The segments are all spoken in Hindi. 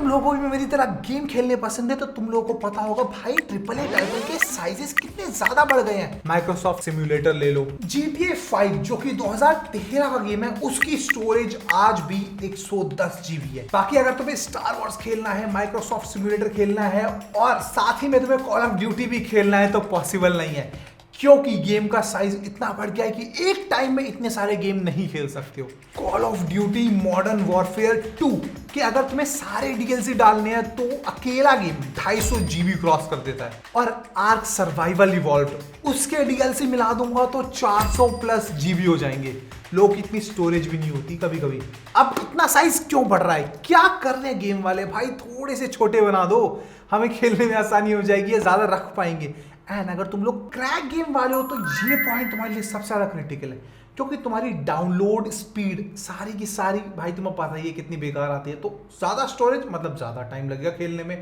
तुम लोगों को भी मेरी तरह गेम खेलने पसंद है तो तुम लोगों को पता होगा भाई AAA टाइटल के साइजेस कितने ज्यादा बढ़ गए हैं। माइक्रोसॉफ्ट सिम्युलेटर ले लो, GTA 5 जो कि 2013 का गेम है, उसकी स्टोरेज आज भी 110 GB है। बाकी अगर तुम्हें स्टार वॉर्स खेलना है, माइक्रोसॉफ्ट सिम्युलेटर खेलना है और साथ ही में तुम्हें कॉल ऑफ ड्यूटी भी खेलना है तो पॉसिबल नहीं है, क्योंकि गेम का साइज इतना बढ़ गया है कि एक टाइम में इतने सारे गेम नहीं खेल सकते हो। Call of duty modern warfare 2 कि अगर तुम्हें सारे DLC डालने हैं तो अकेला गेम 250 GB क्रॉस कर देता है। और आर्क सर्वाइवल इवॉल्व्ड उसके DLC मिला दूंगा तो 400+ GB हो जाएंगे। लोग इतनी स्टोरेज भी नहीं होती कभी कभी। अब इतना साइज क्यों बढ़ रहा है? क्या कर रहे हैं गेम वाले? भाई थोड़े से छोटे बना दो, हमें खेलने में आसानी हो जाएगी, ज्यादा रख पाएंगे। एंड अगर तुम लोग क्रैक गेम वाले हो तो ये पॉइंट तुम्हारे लिए सबसे ज्यादा क्रिटिकल है, क्योंकि तुम्हारी डाउनलोड स्पीड सारी की सारी भाई तुम्हें पता ही है कितनी बेकार आती है। तो ज्यादा स्टोरेज मतलब ज्यादा टाइम लगेगा खेलने में।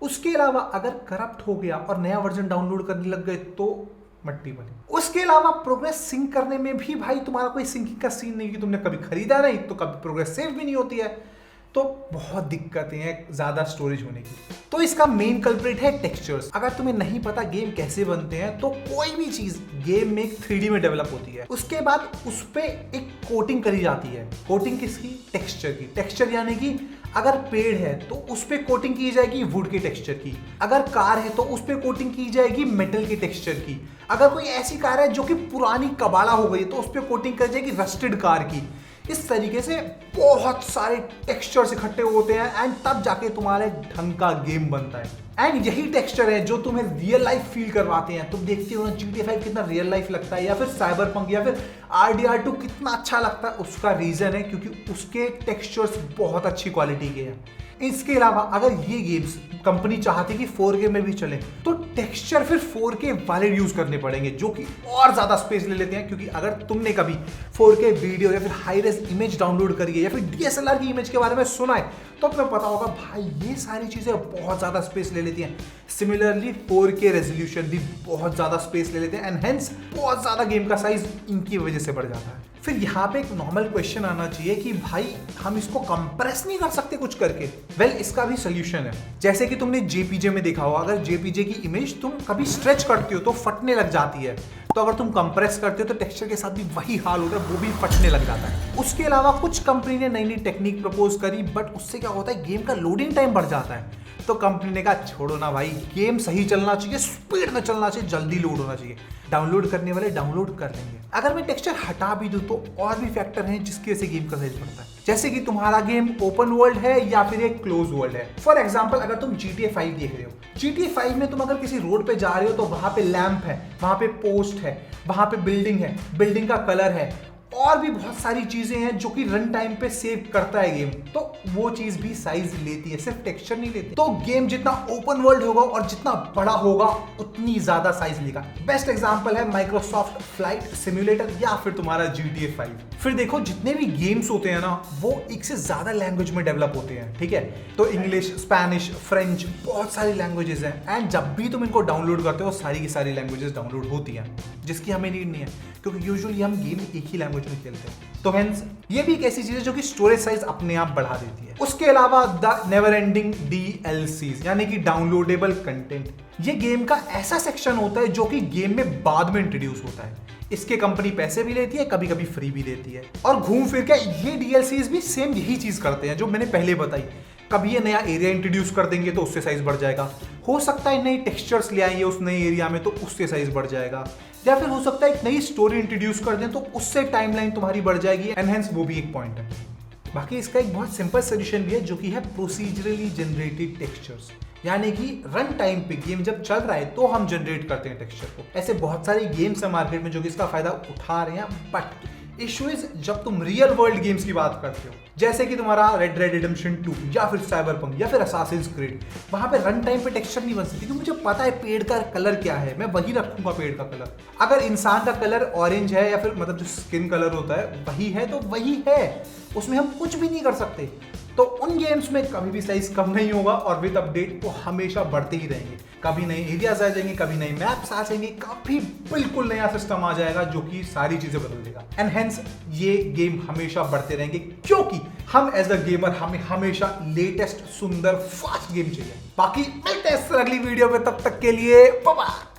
उसके अलावा अगर करप्ट हो गया और नया वर्जन डाउनलोड करने लग गए तो मट्टी बनी। उसके अलावा प्रोग्रेस सिंक करने में भी भाई तुम्हारा कोई सिंकिंग का सीन नहीं, कि तुमने कभी खरीदा नहीं तो कभी प्रोग्रेस सेव भी नहीं होती है। तो बहुत दिक्कतें हैं ज्यादा स्टोरेज होने की। तो इसका मेन कल्प्रिट है टेक्सचर्स। अगर तुम्हें नहीं पता गेम कैसे बनते हैं तो कोई भी चीज गेम में 3D में डेवलप होती है, उसके बाद उस पे एक कोटिंग करी जाती है। कोटिंग किसकी? टेक्सचर की। टेक्सचर यानी कि अगर पेड़ है तो उस पे कोटिंग की जाएगी वुड के टेक्सचर की, अगर कार है तो उस पे कोटिंग की जाएगी मेटल के टेक्सचर की, अगर कोई ऐसी कार है जो कि पुरानी कबाड़ा हो गई तो उस पे कोटिंग कर जाएगी रस्टेड कार की। इस तरीके से बहुत सारे टेक्सचर्स इकट्ठे होते हैं एंड तब जाके तुम्हारे ढंग का गेम बनता है। एंड यही टेक्सचर है जो तुम्हें रियल लाइफ फील करवाते हैं। तुम देखते हो ना GTA 5 कितना रियल लाइफ लगता है, या फिर साइबरपंक या फिर RDR2 कितना अच्छा लगता है। उसका रीजन है क्योंकि उसके टेक्सचर्स बहुत अच्छी क्वालिटी के हैं। इसके अलावा अगर ये गेम्स कंपनी चाहती कि 4K में भी चले तो टेक्सचर फिर 4K वाले यूज करने पड़ेंगे, जो कि और ज्यादा स्पेस ले लेते हैं। क्योंकि अगर तुमने कभी 4K वीडियो या फिर हाई रेज इमेज डाउनलोड करी है या फिर DSLR की इमेज के बारे में सुना है तो तुम्हें पता होगा भाई ये सारी चीजें बहुत ज्यादा स्पेस ले लेती हैं। सिमिलरली 4K रेजोल्यूशन भी बहुत ज्यादा स्पेस ले लेते हैं एंड हेंस बहुत ज्यादा गेम का साइज इनकी वजह से बढ़ जाता है। फिर यहाँ पे एक नॉर्मल क्वेश्चन आना चाहिए कि भाई हम इसको कंप्रेस नहीं कर सकते कुछ करके? वेल, इसका भी सोल्यूशन है। जैसे कि तुमने JPG में देखा होगा, अगर JPG की इमेज तुम कभी स्ट्रेच करती हो तो फटने लग जाती है, तो अगर तुम कंप्रेस करते हो तो टेक्सचर के साथ भी वही हाल होता है, वो भी फटने लग जाता है। उसके अलावा कुछ कंपनी ने नई नई टेक्निक प्रपोज करी, बट उससे क्या होता है गेम का लोडिंग टाइम बढ़ जाता है। तो कंपनी ने कहा छोड़ो ना भाई, गेम सही चलना चाहिए, स्पीड में चलना चाहिए, जल्दी लोड होना चाहिए, डाउनलोड करने वाले डाउनलोड कर लेंगे। अगर मैं टेक्सचर हटा भी दूं तो और भी फैक्टर हैं जिसकी वजह से गेम का साइज बढ़ता है। जैसे कि तुम्हारा गेम ओपन वर्ल्ड है या फिर एक क्लोज वर्ल्ड है। फॉर एग्जांपल अगर तुम GTA 5 देख रहे हो, GTA 5 में तुम अगर किसी रोड पे जा रहे हो तो वहां पे लैंप है, वहां पे पोस्ट है, वहां पे बिल्डिंग है, बिल्डिंग का कलर है और भी बहुत सारी चीजें हैं जो कि रन टाइम पे सेव करता है गेम। तो वो चीज भी साइज लेती है, सिर्फ टेक्सचर नहीं लेती। तो गेम जितना ओपन वर्ल्ड होगा और जितना बड़ा होगा उतनी ज्यादा साइज लेगा। बेस्ट एग्जांपल है माइक्रोसॉफ्ट फ्लाइट सिम्युलेटर या फिर तुम्हारा GTA 5। फिर देखो जितने भी गेम्स होते हैं ना वो एक से ज्यादा लैंग्वेज में डेवलप होते हैं, ठीक है? तो इंग्लिश, स्पेनिश, फ्रेंच, बहुत सारी लैंग्वेजेस हैं एंड जब भी तुम इनको डाउनलोड करते हो सारी की सारी लैंग्वेजेस डाउनलोड होती हैं, जिसकी हमें नीड नहीं है क्योंकि यूजुअली हम गेम एक ही लैंग्वेज में खेलते हैं। तो हेंस ये भी एक ऐसी चीज है जो कि स्टोरेज साइज अपने आप बढ़ा देती है। उसके अलावा द नेवर एंडिंग DLCs यानी कि डाउनलोडेबल कंटेंट, ये गेम का ऐसा सेक्शन होता है जो कि गेम में बाद में इंट्रोड्यूस होता है। इसके कंपनी पैसे भी लेती है, कभी कभी फ्री भी देती है। और घूम फिर के ये DLCs भी सेम यही चीज करते हैं जो मैंने पहले बताई। कभी ये नया एरिया इंट्रोड्यूस कर देंगे तो उससे साइज बढ़ जाएगा, हो सकता है नई टेक्सचर्स ले आएंगे उस नए एरिया में तो उससे साइज बढ़ जाएगा, या फिर हो सकता है एक नई स्टोरी इंट्रोड्यूस कर दें तो उससे टाइमलाइन तुम्हारी बढ़ जाएगी एंड हेंस वो भी एक पॉइंट है। बाकी इसका एक बहुत सिंपल सोल्यूशन भी है जो कि है प्रोसीजरली जनरेटेड टेक्सचर्स, यानी कि रन टाइम पे गेम जब चल रहा है तो हम जनरेट करते हैं टेक्सचर को। ऐसे बहुत सारे गेम्स है मार्केट में जो कि इसका फायदा उठा रहे हैं, बट इशू इज जब तुम रियल वर्ल्ड गेम्स की बात करते हो, जैसे कि तुम्हारा रेड डेड रिडेम्पशन 2 या फिर साइबरपंक या फिर असासिन्स क्रीड, वहां पे रन टाइम पे टेक्सचर नहीं बन सकती क्योंकि मुझे पता है पेड़ का कलर क्या है, मैं वही रखूंगा पेड़ का कलर। अगर इंसान का कलर ऑरेंज है या फिर मतलब जो स्किन कलर होता है वही है तो वही है, उसमें हम कुछ भी नहीं कर सकते। तो उन गेम्स में कभी भी साइज कम नहीं होगा और विद अपडेट वो हमेशा बढ़ते ही रहेंगे। कभी नए एरियाज आ जाएंगे, कभी नए मैप्स आ जाएंगे, कभी बिल्कुल नया सिस्टम आ जाएगा जो कि सारी चीजें बदल देगा। एंड हेंस ये गेम हमेशा बढ़ते रहेंगे क्योंकि हम एज अ गेमर हमें हमेशा लेटेस्ट सुंदर फास्ट गेम चाहिए। बाकी मिलते हैं अगली वीडियो में, तब तक के लिए बाय बाय।